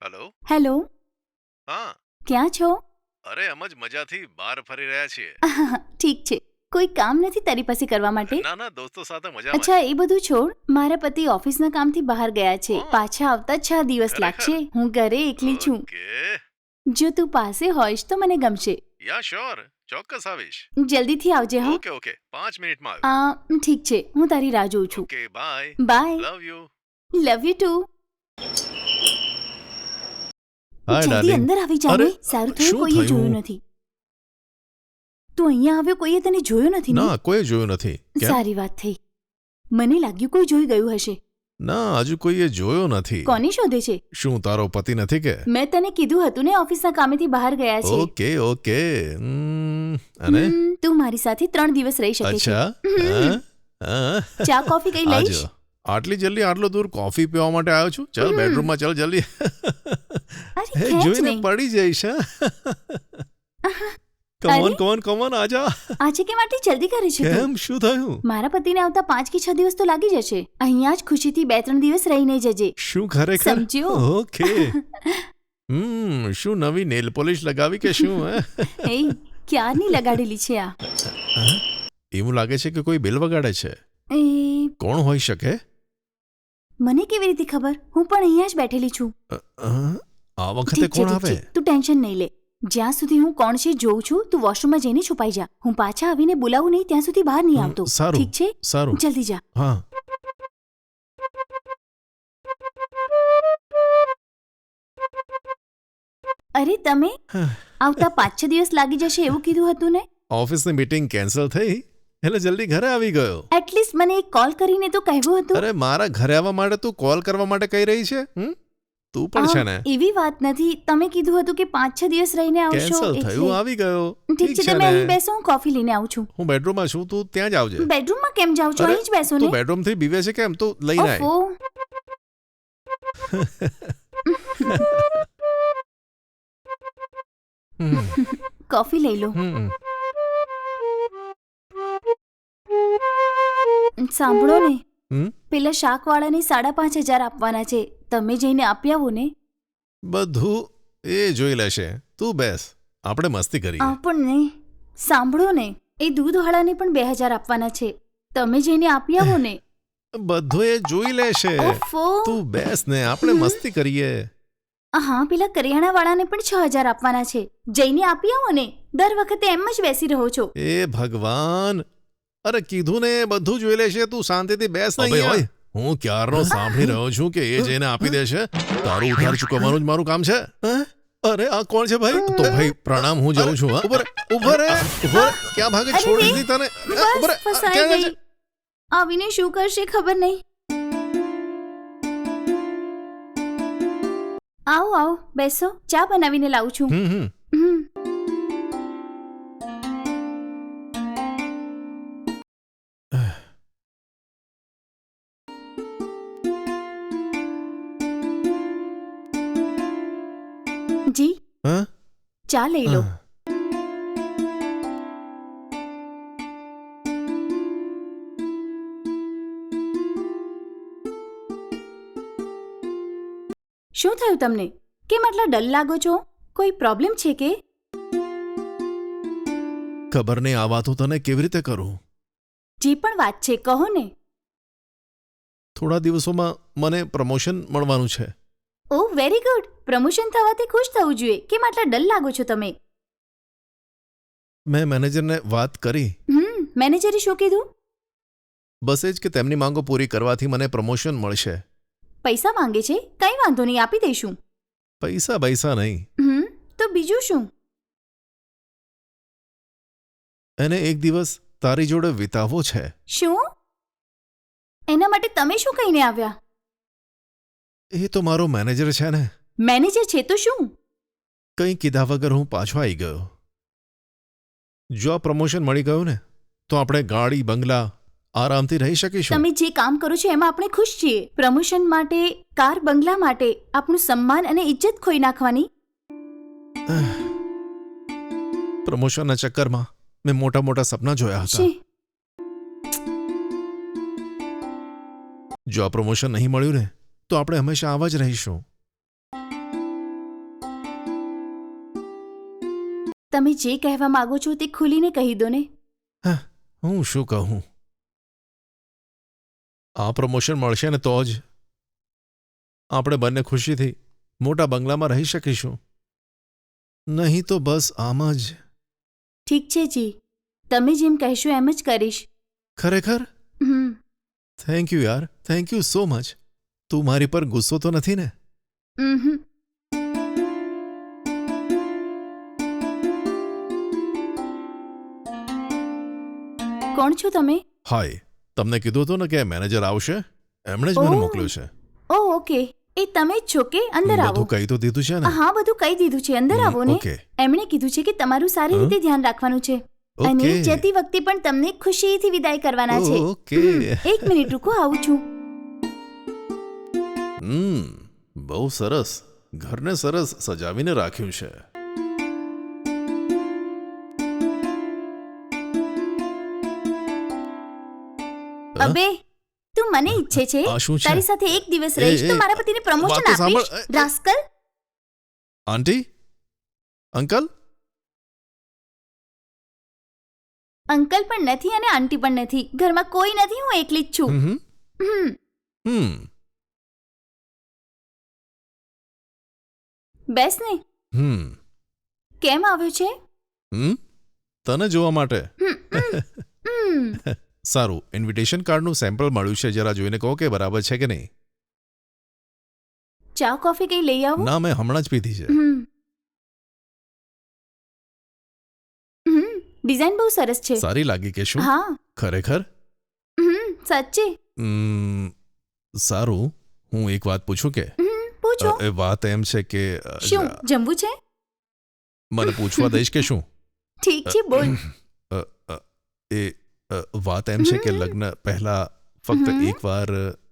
Hello. Hello. હા. ક્યાં છો? અરે એમ જ મજાથી બહાર ફરી રહ્યા છીએ. ઠીક છે. કોઈ કામ નથી તારી પાસે કરવા માટે? ના ના, દોસ્તો સાથે મજામાં અચ્છા, છીએ. એ બધું છોડ. મારા પતિ ઓફિસના કામથી બહાર ગયા છે. હા. પાછા આવતા 6 દિવસ ખરેખર? લાગશે. હું ઘરે એકલી છું. ઓકે. જો તું પાસે હોઈશ તો મને ગમશે. યા શ્યોર, ચોક્કસ આવીશ. જલ્દીથી આવજે હા. ઓકે ઓકે, 5 મિનિટમાં આવ્યો. ઠીક છે. હું તારી રાહ જોઉં છું. Okay bye. Bye. Love you. Love you too. Hi જલ્દી ડાર્લિંગ. અંદર આવી જા ને. અરે, સારું થયું શું કોઈએ થયું? જોયું નથી. તું અહીંયા આવ્યો, કોઈએ તને જોયો નથી ને? ના કોઈ જોયું નથી. કેમ? સારી વાત થઈ. મને લાગ્યું કોઈ જોઈ ગયું હશે. ના હજુ કોઈએ જોયો નથી. કોને શોધે છે? શું તારો પતિ નથી કે? મેં તને કીધું હતું ને ઓફિસના કામેથી બહાર ગયા છે. Okay okay. અને તું મારી સાથે 3 દિવસ રહી શકે છે. અચ્છા. હા? ચા કોફી કઈ લઈશ? આજો. આટલી જલ્દી આટલો દૂર કોફી પીવા માટે આવ્યો છું. ચાલ બેડરૂમમાં ચાલ જલ્દી. અરે હે ખેંચ જોઈને નહીં. પડી જઈશ. અરે. કમોન કમોન કમોન આજા. આજે કેમ આટલી જલ્દી કરે છે તું? કેમ શું થયું? મારા પતિને આવતા 5 કે 6 દિવસ તો લાગી જશે. અહીંયા જ ખુશીથી 2-3 દિવસ રહીને જજે. શું ખરેખર? સમજ્યો? ઓકે. શું નવી નેલ પોલિશ લગાવી કે શું હે? એ ક્યારની લગાડેલી છે આ? એવું લાગે છે કે કોઈ બિલ વગાડે છે. એ કોણ હોઈ શકે? મને કેવી રીતે ખબર? હું પણ અહીંયા જ બેઠેલી છું. આ વખતે ઠીક છે, કોણ ઠીક આવે? છે. તું ટેન્શન નહીં લે. જ્યાં સુધી હું કોણ છે જોઉં છું, તું વોશરૂમમાં જઈને છુપાઈ જા. હું પાછા આવીને બોલાવું નહીં ત્યાં સુધી બહાર નહીં આવતો. સારું. ઠીક છે? સારું. જલ્દી જા. હા. અરે તમે આવતા 5-6 દિવસ લાગી જશે એવું કીધું હતું ને? ઓફિસની મીટિંગ કેન્સલ થઈ એટલે જલ્દી ઘરે આવી ગયો. એટલીસ્ટ મને એક કોલ કરીને તો કહેવું હતું. અરે મારા ઘરે આવવા માટે તું કોલ કરવા માટે કહી રહી છે? તું પણ છે ને? એવી વાત નથી. તમે કીધું હતું કે 5-6 દિવસ રહીને આવશો કેન્સલ એટલે. થયું આવી ગયો. ઠીક છે, તમે અહીં બેસો, હું કોફી લઈને આવું છું. હું બેડરૂમમાં છું, તું ત્યાં જ આવજે. બેડરૂમમાં કેમ જાવ છો? અરે, અહીં જ બેસો તું ને. બેડરૂમ થી બીવે છે કેમ? તું લઈને આય. ઓફો. કોફી લઈ લો. સાંભળો ને, પેલા શાકવાળાને 5,500 આપવાના છે. તમે જઈને આપી આવો ને. બધું એ જોઈ લેશે. તું બેસ, આપણે મસ્તી કરીએ. આપણને સાંભળો ને, એ દૂધવાળાને પણ 2,000 આપવાના છે. તમે જઈને આપી આવો ને. બધું એ જોઈ લેશે. ઓફો. તું બેસ ને, આપણે મસ્તી કરીએ. હા, પેલા કરિયાણાવાળાને પણ 6,000 આપવાના છે. જઈને આપી આવો ને. દર વખતે એમ જ બેસી રહો છો. એ ભગવાન, અરે કીધું ને એ બધું જોઈ લેશે. તું શાંતિથી બેસ ને અહીંયા. હું ક્યારનો સાંભળી રહ્યો છું કે એ જઈને આપી દેશે. તારું ઉધાર ચૂકવવાનું જ મારું કામ છે. અરે આ કોણ છે ભાઈ? તો ભાઈ પ્રણામ, હું જાઉં છું. હા, ઉભર રે. ક્યાં ભાગે? અરે છોડી રે. દીધી તને. બસ, ઉભર રે. ફસાઈ ક્યાં જાય ગઈ. આવીને શું કરશે ખબર નહીં. આવો આવો, બેસો. ચા બનાવીને લાવું છું. છે? હમ. જી, હા? ચા લઈ લો. શું થયું તમને? કેમ આટલા ડલ લાગો છો? કોઈ પ્રોબ્લેમ છે કે? ખબર નહીં, આ વાતો તને કેવી રીતે કરું. જે પણ વાત છે કહો ને. થોડા દિવસોમાં મને પ્રમોશન મળવાનું છે. ઓહ, વેરી ગુડ. પ્રમોશન થવાથી ખુશ થવું જોઈએ. કેમ આટલા ડલ લાગો છો તમે? મેં મેનેજરને વાત કરી. મેનેજરે શું કીધું? બસ એ જ કે તેમની માંગો પૂરી કરવાથી મને પ્રમોશન મળશે. પૈસા માંગે છે? કઈ વાંધો નહીં, આપી દઈશું. પૈસા નહીં. તો બીજું શું? એને એક દિવસ તારી જોડે વિતાવવો છે. શું? એના માટે તમે શું કહીને આવ્યા? એ તો મારો મેનેજર છે ને. મેનેજર છે તો શું? કંઈ કીધા વગર હું પાછો આવી ગયો. જો આ પ્રમોશન મળી ગયું ને તો આપણે ગાડી બંગલા આરામથી રહી શકીશું. તમે જે કામ કરો છો એમાં આપણે ખુશ છીએ. પ્રમોશન માટે, કાર બંગલા માટે આપણું સન્માન અને ઇજ્જત ખોઈ નાખવાની? પ્રમોશનના ચક્કરમાં મેં મોટા મોટા સપના જોયા હતા. છી. જો આ પ્રમોશન નહીં મળ્યું ને તો આપણે હંમેશા આવા જ રહીશું. તમે જે કહેવા માંગો છો તે ખુલીને કહી દો ને. હું શું કહું? આ પ્રમોશન મળશે ને તો જ આપણે બંને ખુશીથી મોટા બંગલામાં રહી શકીશું. નહીં તો બસ આમ જ. ઠીક છે જી, તમે જેમ કહેશો એમ જ કરીશ. ખરેખર? હમ. થેન્ક યુ યાર, થેન્ક યુ સો મચ. તું મારી પર ગુસ્સો તો નથી ને? ઉમ્હમ. કોણ છો તમે? હાય, તમને કીધું હતું ને કે મેનેજર આવશે, એમણે જ મને ઓહ. મોકલ્યો છે. ઓ ઓકે, એ તમે જ છો કે? અંદર આવો. બધું કહી તો દીધું છે ને? હા, બધું કહી દીધું છે, અંદર આવો ને. ઓકે એમણે કીધું છે કે તમારું સારી રીતે ધ્યાન રાખવાનું છે અને ઓકે જતી વખતે પણ તમને ખુશીથી વિદાય કરવાના છે. ઓકે. એક મિનિટ રૂકો, આવું છું. બહુ સરસ. ઘરને સરસ સજાવીને રાખ્યું છે. અબે, તું મને ઈચ્છે છે? આ શું છે? તારી સાથે એક દિવસ રહીશ તો મારા પતિને પ્રમોશન વાત તો સાંભળ. આપીશ. રાસ્કલ. આંટી, અંકલ, અંકલ પણ નથી અને આંટી પણ નથી. ઘરમાં કોઈ નથી, હું એકલી જ છું. હમ હમ. હમ બેસ ને. હમ કેમ આવ્યો છે? હમ તને જોવા માટે. હમ, હમ, હમ. સારું, ઇન્વિટેશન કાર્ડનું સેમ્પલ મળ્યું છે, જરા જોઈને કહો કે બરાબર છે કે નહીં. ચા કોફી કઈ લઈ આવું? ના, મેં હમણાં જ પીધી છે. હમ. હમ. ડિઝાઇન બહુ સરસ છે. સારી લાગી કે શું? હા. ખરેખર? સાચે. સારું, હું એક વાત પૂછું કે? પૂછો. એ વાત એમ છે કે શું જમવું છે? મને પૂછવા દઈશ કે શું? ઠીક છે, બોલ. એ વાત એમ છે કે લગ્ન પહેલા ફક્ત એકવાર.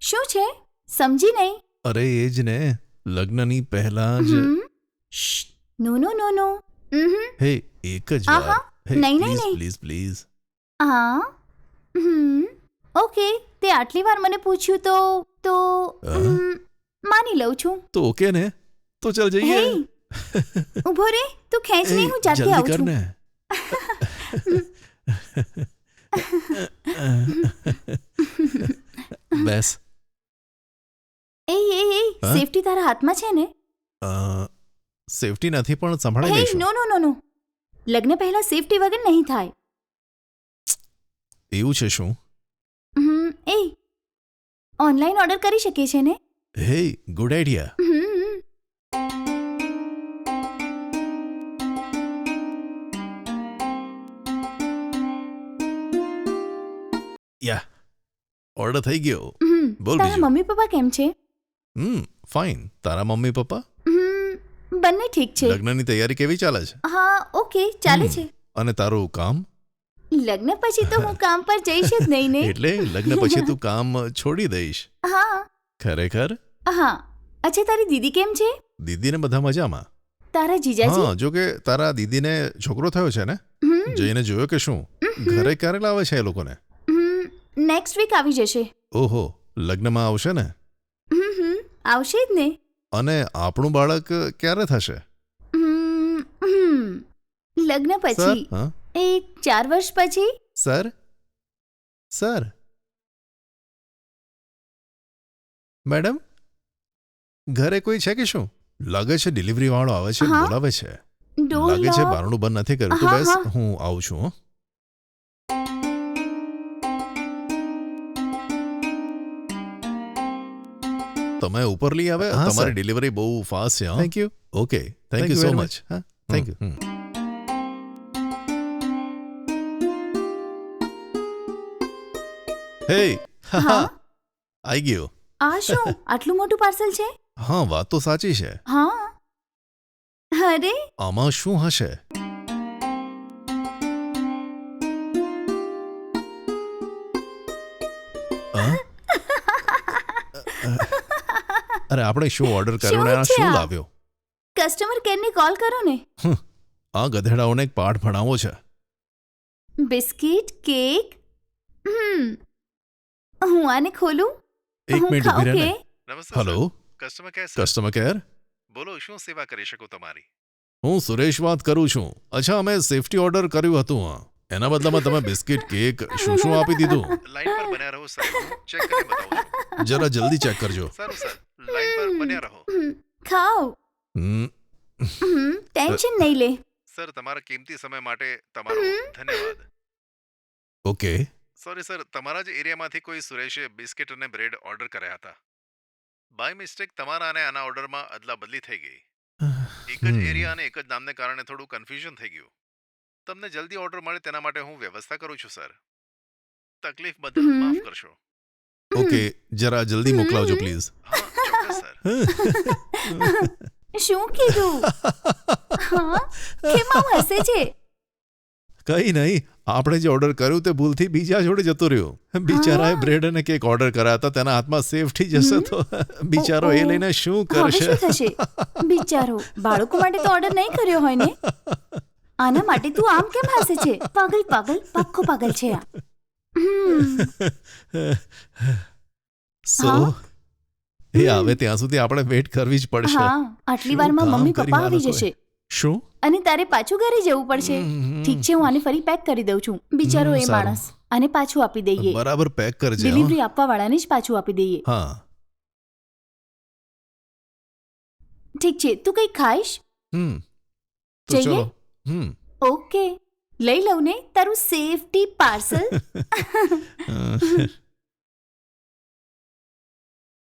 શું છે? સમજી નહીં. અરે એ જ ને, લગ્નની પહેલા જ. નો નો નો નો. હે, એક જ વાર. આહા, હે, નહીં, નહીં, પ્લીઝ નહીં. Please please. હા. ઓકે, તે આટલી વાર મને પૂછ્યું તો માની લઉં છું. તો ઓકે ને, તો ચાલ હે, જઈએ. ઊભો રે, તું ખેંચ નહીં, હું જાતે જલ્દી આવું કર છું. ને. બેસ. એ સેફટી તારા હાથમાં છે ને? સેફટી નથી પણ સંભાળી હે, લઈશું. નો નો નો નો. લગ્ન પહેલા સેફટી વગર નહીં થાય. એવું છે શું? એ ઓનલાઈન ઓર્ડર કરી શકીએ છે ને? હે, ગુડ આઈડિયા. યા, ઓર્ડર થઈ ગયો. બોલ તારા બીજું. મમ્મી પપ્પા કેમ છે? ફાઇન. તારા મમ્મી પપ્પા? બંને ઠીક છે. લગ્નની તૈયારી કેવી ચાલે છે? હા, ઓકે, ચાલે છે. અને તારું કામ? લગ્ન પછી તો હું કામ પર જઈશ જ નહીં ને. એટલે લગ્ન પછી તું કામ છોડી દઈશ? હા. ખરેખર? હા. અચ્છા, તારી દીદી કેમ છે? દીદીને બધા મજામાં. તારા જીજાજી? હા, જો કે તારા દીદીને છોકરો થયો છે ને? જઈને જોયો કે શું? ઘરે ક્યારે લાવે છે એ લોકોને? નેક્સ્ટ વીક આવી જશે. ઓહો, લગ્નમાં આવશે ને? આવશે જ ને. અને આપણું બાળક ક્યારે થશે? લગ્ન પછી. હા? 4 વર્ષ પછી. સર? સર? મેડમ, ઘરે કોઈ છે કે શું? લાગે છે ડિલિવરી વાળો આવે છે, હા? બોલાવે છે. ડોર લાગે છે લોક. બારણું બંધ નથી કર્યું. તો હા, બેસ, હા. હું આવું છું. હો. તમે ઉપર લઈ આવે. હા, તમારી સર. ડિલિવરી બહુ ફાસ્ટ છે. Thank you. Okay, thank Thank you you so very much. much. Thank you. હે, હા? આઈ ગયો. આ શું આટલું મોટું પાર્સલ છે? હા, વાત તો સાચી છે. હા. અરે, આમાં શું હશે? હા? અરે, આપણે શું ઓર્ડર કર્યો ને આ શું છે શું આ? લાવ્યો? કસ્ટમર કેરને કોલ કરો ને. આ ગધેડાઓને એક પાઠ ભણાવવો છે. Biscuit, cake. હું આને ખોલું? એક હું મિનિટ ખાઉં ઊભી રહે કે? ને. નમસ્તે hello, sir. Customer care sir. Customer care. બોલો, શું સેવા કરી શકું તમારી? હું સુરેશ વાત કરું છું. અચ્છા, અમે સેફટી ઓર્ડર કર્યું હતું. એના બદલામાં તમે બિસ્કિટ, કેક શું શું આપી દીધું? લાઈન પર બન્યા રહો સર, હું ચેક કરી બતાવું છું. જરા જલ્દી ચેક કરજો. સારું સર, લાઈન પર બન્યા રહો. ખાઓ. હમ, ટેન્શન નહીં લે. સર, તમારા કિંમતી સમય માટે તમારો ધન્યવાદ. ઓકે. સોરી સર, તમારા જ એરિયામાંથી કોઈ સુરેશે બિસ્કિટ અને બ્રેડ ઓર્ડર કર્યા હતા. બાય મિસ્ટેક તમારા અને આના ઓર્ડરમાં અદલા બદલી થઈ ગઈ. એક જ એરિયા અને એક જ નામને કારણે થોડું કન્ફ્યુઝન થઈ ગયું. તમને જલ્દી ઓર્ડર મળે તેના માટે હું વ્યવસ્થા કરું છું સર. તકલીફ બદલ માફ કરશો. ઓકે, જરા જલ્દી મોકલાવજો પ્લીઝ. હા, ચોક્કસ સર. શું કીધું? હા, કેમ આમ હસે છે? કઈ નહીં, આપણે જે ઓર્ડર કર્યું તે ભૂલથી બીજા જોડે જતું રહ્યું. બિચારાએ બ્રેડ અને કેક ઓર્ડર કર્યા હતા, તેના હાથમાં સેફટી જશે તો બિચારો એ લઈને શું હવે કરશે? શું થશે? બિચારો બાળકો માટે તો ઓર્ડર નહીં કર્યો હોય ને. આના માટે તું આમ કેમ હસે છે? પાગલ પાગલ, પાક્કો પાગલ છે આ. સો એ આવે ત્યાં સુધી આપણે વેઇટ કરવી જ પડશે. હા, આટલી વારમાં શું મમ્મી કામ પપ્પા આવી કરી જશે શું? અને તારે પાછું ઘરે જવું પડશે. ઠીક છે, હું આને ફરી પેક કરી દઉં છું. બિચારો એ સારું. માણસ. આને પાછું આપી દઈએ. બરાબર પેક કરજે. હો. ડિલિવરી આપવા વાળાને જ પાછું આપી દઈએ. હા. ઠીક છે, તું કંઈ ખાઈશ? હમ તો જઈએ? ચલો. હમ ઓકે, લઈ લઉં ને તારું સેફટી પાર્સલ.